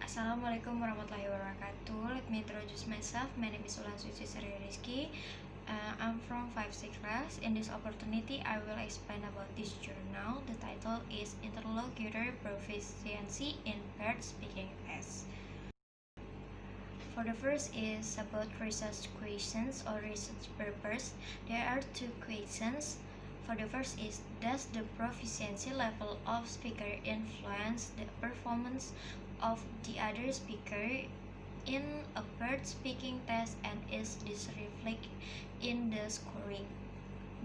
Assalamualaikum warahmatullahi wabarakatuh. Let me introduce myself. My name is Ulan Suci Sri Rizky. I'm from 5-6 class. In this opportunity, I will explain about this journal. The title is Interlocutor Proficiency in Paired Speaking Test. For the first is about research questions or research purpose. There are two questions. For the first is, does the proficiency level of speaker influence the performance of the other speaker in a paired speaking test, and is this reflected in the scoring?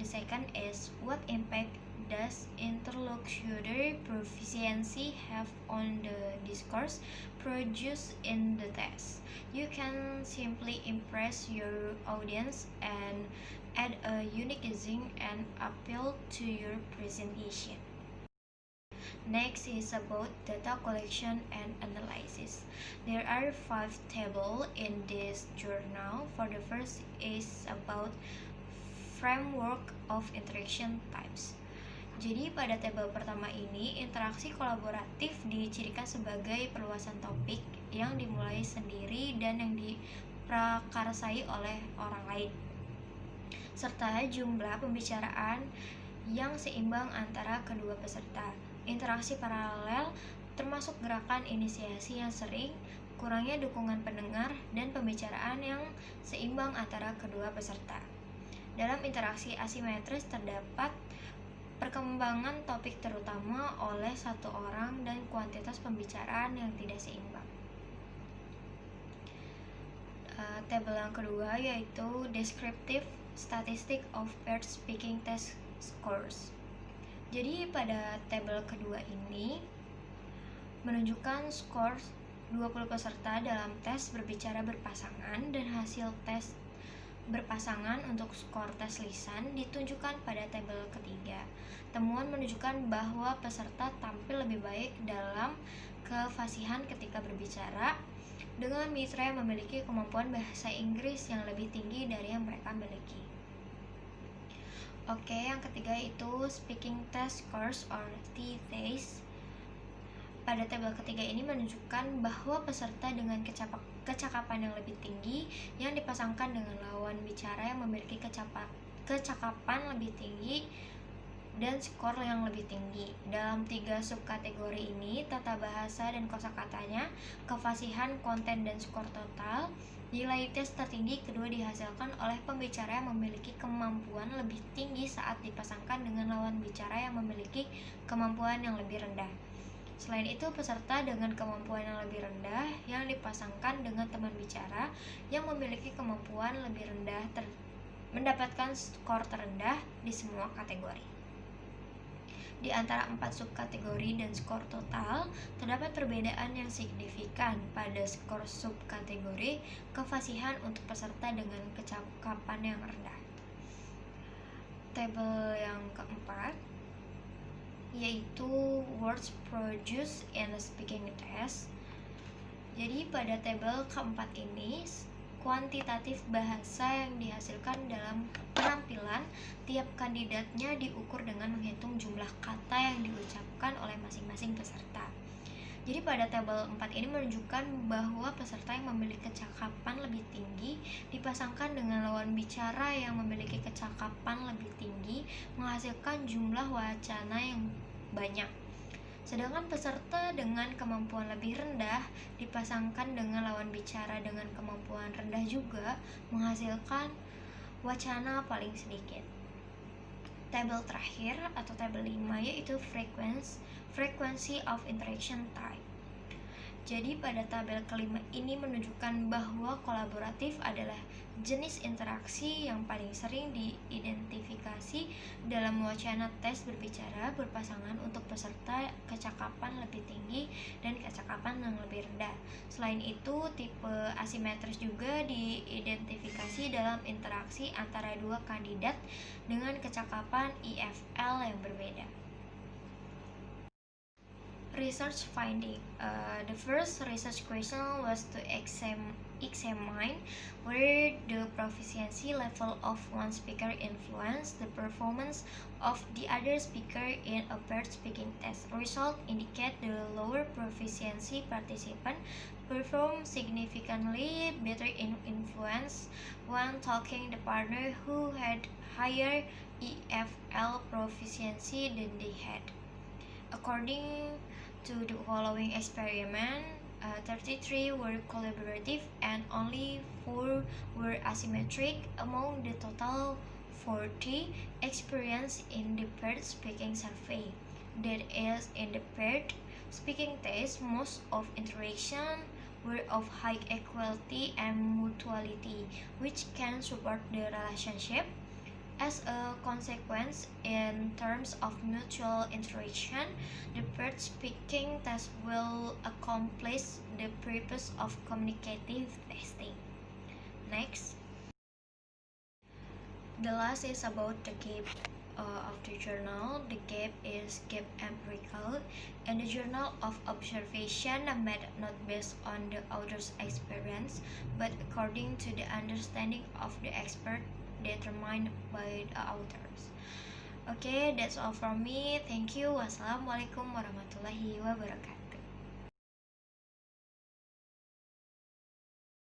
The second is, what impact does interlocutor proficiency have on the discourse produced in the test? You can simply impress your audience and add a unique zing and appeal to your presentation. Next is about data collection and analysis. There are 5 tables in this journal. For the first is about framework of interaction types. Jadi pada tabel pertama ini, interaksi kolaboratif dicirikan sebagai perluasan topik yang dimulai sendiri dan yang diprakarsai oleh orang lain, serta jumlah pembicaraan yang seimbang antara kedua peserta. Interaksi paralel termasuk gerakan inisiasi yang sering, kurangnya dukungan pendengar, dan pembicaraan yang seimbang antara kedua peserta. Dalam interaksi asimetris terdapat perkembangan topik terutama oleh satu orang dan kuantitas pembicaraan yang tidak seimbang. Tabel yang kedua yaitu Descriptive Statistic of Paired Speaking Test Scores. Jadi pada tabel kedua ini menunjukkan skor 20 peserta dalam tes berbicara berpasangan dan hasil tes berpasangan untuk skor tes lisan ditunjukkan pada tabel ketiga. Temuan menunjukkan bahwa peserta tampil lebih baik dalam kefasihan ketika berbicara dengan mitra yang memiliki kemampuan bahasa Inggris yang lebih tinggi dari yang mereka miliki. Oke, yang ketiga itu Speaking Test Scores or T-Test. Pada tabel ketiga ini menunjukkan bahwa peserta dengan kecakapan yang lebih tinggi yang dipasangkan dengan lawan bicara yang memiliki kecakapan lebih tinggi dan skor yang lebih tinggi. Dalam 3 subkategori ini, tata bahasa dan kosakatanya, kefasihan, konten, dan skor total, nilai tes tertinggi kedua dihasilkan oleh pembicara yang memiliki kemampuan lebih tinggi saat dipasangkan dengan lawan bicara yang memiliki kemampuan yang lebih rendah. Selain itu, peserta dengan kemampuan yang lebih rendah yang dipasangkan dengan teman bicara yang memiliki kemampuan lebih rendah mendapatkan skor terendah di semua kategori. Di antara 4 subkategori dan skor total, terdapat perbedaan yang signifikan pada skor subkategori kefasihan untuk peserta dengan kecakapan yang rendah. Tabel yang keempat yaitu words produced in a speaking test. Jadi pada tabel keempat ini, kuantitatif bahasa yang dihasilkan dalam penampilan tiap kandidatnya diukur dengan menghitung jumlah kata yang diucapkan oleh masing-masing peserta. Jadi pada tabel 4 ini menunjukkan bahwa peserta yang memiliki kecakapan lebih tinggi dipasangkan dengan lawan bicara yang memiliki kecakapan lebih tinggi menghasilkan jumlah wacana yang banyak. Sedangkan peserta dengan kemampuan lebih rendah dipasangkan dengan lawan bicara dengan kemampuan rendah juga menghasilkan wacana paling sedikit. Tabel terakhir atau tabel 5 yaitu frequency of interaction type. Jadi pada tabel kelima ini menunjukkan bahwa kolaboratif adalah jenis interaksi yang paling sering diidentifikasi dalam wacana tes berbicara berpasangan untuk peserta kecakapan lebih tinggi dan kecakapan yang lebih rendah. Selain itu, tipe asimetris juga diidentifikasi dalam interaksi antara dua kandidat dengan kecakapan IFL yang berbeda. Research finding. The first research question was to examine whether the proficiency level of one speaker influenced the performance of the other speaker in a paired speaking test. Results indicate the lower proficiency participant performed significantly better in influence when talking the partner who had higher EFL proficiency than they had. According to the following experiment, 33 were collaborative and only 4 were asymmetric among the total 40 experienced in the paired speaking survey. That is, in the paired speaking test, most of interaction were of high equality and mutuality, which can support the relationship. As a consequence, in terms of mutual interaction, the paired speaking test will accomplish the purpose of communicative testing. Next, the last is about the gap of the journal. The gap is gap empirical. In the journal of observation, a method not based on the author's experience, but according to the understanding of the expert determined by the authors. Okay, that's all from me. Thank you. Wassalamualaikum warahmatullahi wabarakatuh.